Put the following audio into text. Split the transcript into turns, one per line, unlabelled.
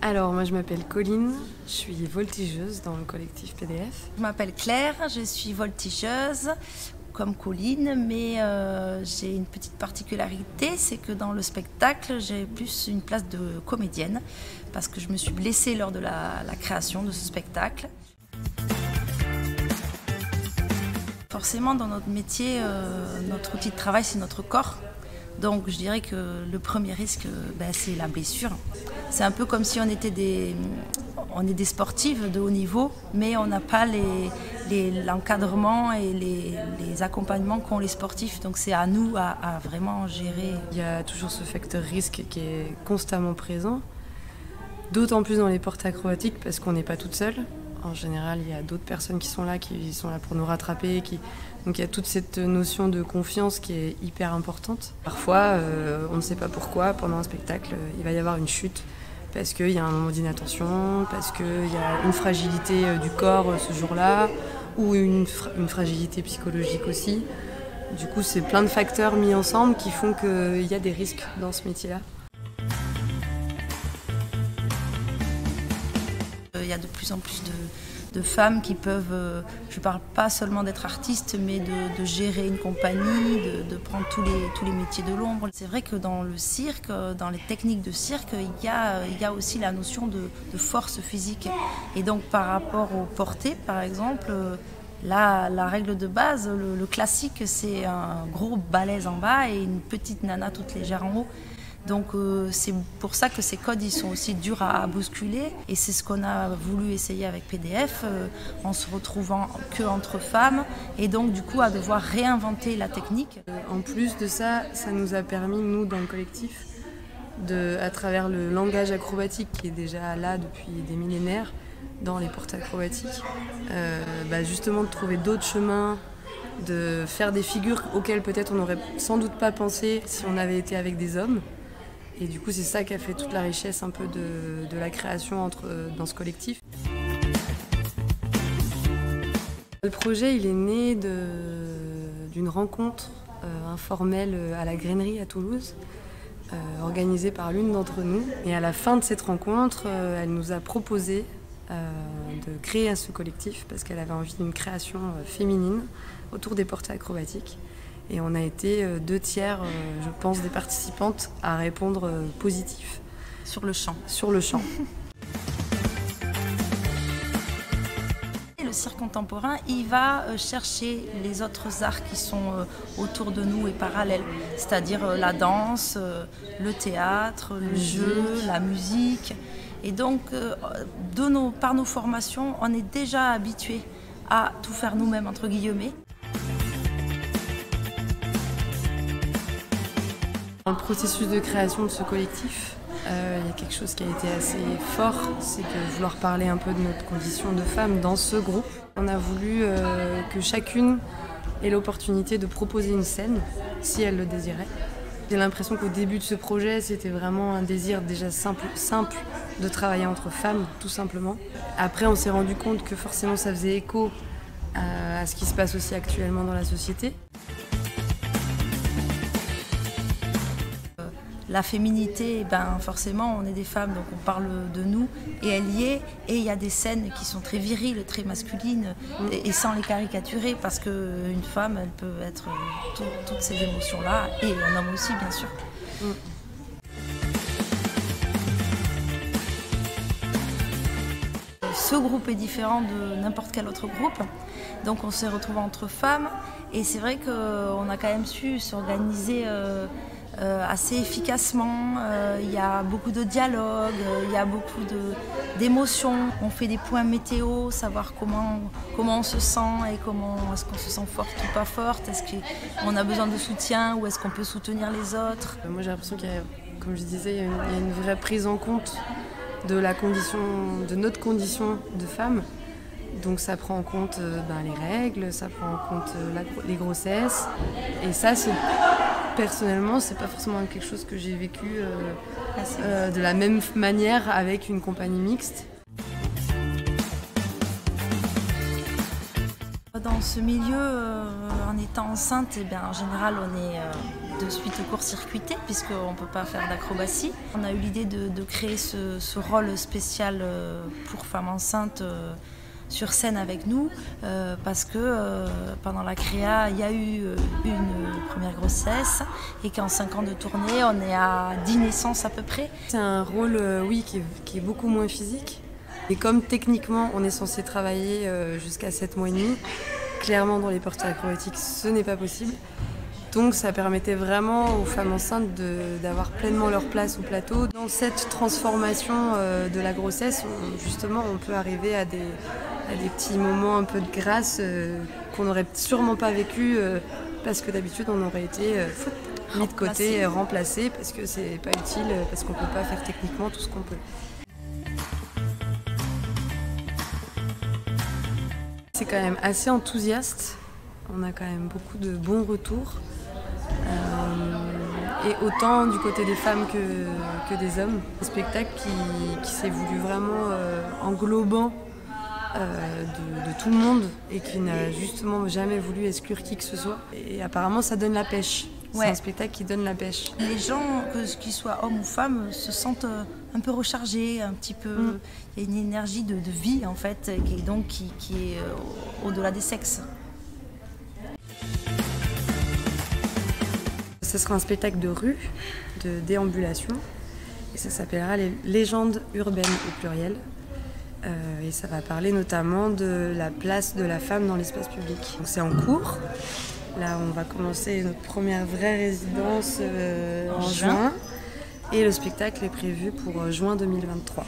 Alors moi je m'appelle Colline, je suis voltigeuse dans le collectif PDF.
Je m'appelle Claire, je suis voltigeuse comme Colline, mais j'ai une petite particularité, c'est que dans le spectacle j'ai plus une place de comédienne parce que je me suis blessée lors de la création de ce spectacle. Forcément dans notre métier, notre outil de travail c'est notre corps. Donc je dirais que le premier risque, c'est la blessure. C'est un peu comme si on est des sportifs de haut niveau, mais on n'a pas l'encadrement et les accompagnements qu'ont les sportifs. Donc c'est à nous à vraiment gérer.
Il y a toujours ce facteur risque qui est constamment présent, d'autant plus dans les portes acrobatiques parce qu'on n'est pas toute seule. En général, il y a d'autres personnes qui sont là pour nous rattraper. Donc il y a toute cette notion de confiance qui est hyper importante. Parfois, on ne sait pas pourquoi, pendant un spectacle, il va y avoir une chute parce qu'il y a un moment d'inattention, parce qu'il y a une fragilité du corps ce jour-là, ou une fragilité psychologique aussi. Du coup, c'est plein de facteurs mis ensemble qui font qu'il y a des risques dans ce métier-là.
Il y a de plus en plus de femmes qui peuvent, je ne parle pas seulement d'être artiste, mais de gérer une compagnie, de prendre tous les métiers de l'ombre. C'est vrai que dans le cirque, dans les techniques de cirque, il y a aussi la notion de force physique. Et donc par rapport aux portées, par exemple, la règle de base, le classique, c'est un gros balèze en bas et une petite nana toute légère en haut. Donc c'est pour ça que ces codes ils sont aussi durs à bousculer et c'est ce qu'on a voulu essayer avec PDF en se retrouvant que entre femmes et donc du coup à devoir réinventer la technique.
En plus de ça, ça nous a permis, nous dans le collectif, à travers le langage acrobatique qui est déjà là depuis des millénaires dans les portes acrobatiques, justement de trouver d'autres chemins, de faire des figures auxquelles peut-être on n'aurait sans doute pas pensé si on avait été avec des hommes. Et du coup, c'est ça qui a fait toute la richesse un peu de la création dans ce collectif. Le projet, il est né d'une rencontre informelle à la Grainerie à Toulouse, organisée par l'une d'entre nous. Et à la fin de cette rencontre, elle nous a proposé de créer ce collectif parce qu'elle avait envie d'une création féminine autour des portées acrobatiques. Et on a été 2/3, je pense, des participantes à répondre positif.
Sur le champ.
Sur le champ.
Le cirque contemporain, il va chercher les autres arts qui sont autour de nous et parallèles, c'est-à-dire la danse, le théâtre, le jeu, la musique. Et donc, par nos formations, on est déjà habitués à tout faire nous-mêmes, entre guillemets.
Dans le processus de création de ce collectif, il y a quelque chose qui a été assez fort, c'est de vouloir parler un peu de notre condition de femme dans ce groupe. On a voulu que chacune ait l'opportunité de proposer une scène, si elle le désirait. J'ai l'impression qu'au début de ce projet, c'était vraiment un désir déjà simple de travailler entre femmes, tout simplement. Après, on s'est rendu compte que forcément ça faisait écho à ce qui se passe aussi actuellement dans la société.
La féminité, forcément, on est des femmes, donc on parle de nous, et elle y est. Et il y a des scènes qui sont très viriles, très masculines, et sans les caricaturer, parce qu'une femme, elle peut être toutes ces émotions-là, et un homme aussi, bien sûr. Ce groupe est différent de n'importe quel autre groupe, donc on s'est retrouvés entre femmes, et c'est vrai qu'on a quand même su s'organiser assez efficacement. Il y a beaucoup de dialogue, il y a beaucoup d'émotions. On fait des points météo, savoir comment on se sent et est-ce qu'on se sent forte ou pas forte, est-ce qu'on a besoin de soutien ou est-ce qu'on peut soutenir les autres.
Moi j'ai l'impression qu'il y a, comme je disais, il y a une vraie prise en compte de notre condition de femme. Donc ça prend en compte les règles, ça prend en compte les grossesses. Et ça, personnellement, c'est pas forcément quelque chose que j'ai vécu de la même manière avec une compagnie mixte.
dans ce milieu, en étant enceinte, en général, on est de suite court-circuité puisqu'on ne peut pas faire d'acrobatie. On a eu l'idée de créer ce rôle spécial pour femmes enceintes sur scène avec nous parce que pendant la créa, il y a eu une première grossesse et qu'en 5 ans de tournée, on est à 10 naissances à peu près.
C'est un rôle, qui est beaucoup moins physique. Et comme techniquement, on est censé travailler jusqu'à 7 mois et demi, clairement dans les portraits acrobatiques, ce n'est pas possible. Donc ça permettait vraiment aux femmes enceintes d'avoir pleinement leur place au plateau. Dans cette transformation de la grossesse, justement, on peut arriver à des petits moments un peu de grâce qu'on n'aurait sûrement pas vécu parce que d'habitude on aurait été mis de côté, remplacé parce que c'est pas utile, parce qu'on ne peut pas faire techniquement tout ce qu'on peut. C'est quand même assez enthousiaste, on a quand même beaucoup de bons retours. Et autant du côté des femmes que des hommes. Un spectacle qui s'est voulu vraiment englobant de tout le monde et qui n'a justement jamais voulu exclure qui que ce soit. Et apparemment ça donne la pêche. C'est un spectacle qui donne la pêche.
Les gens, qu'ils soient hommes ou femmes, se sentent un peu rechargés, un petit peu. Il y a une énergie de vie en fait, qui est au-delà des sexes.
Ce sera un spectacle de rue, de déambulation, et ça s'appellera les légendes urbaines au pluriel. Et ça va parler notamment de la place de la femme dans l'espace public. Donc c'est en cours. Là, on va commencer notre première vraie résidence en juin. Et le spectacle est prévu pour juin 2023.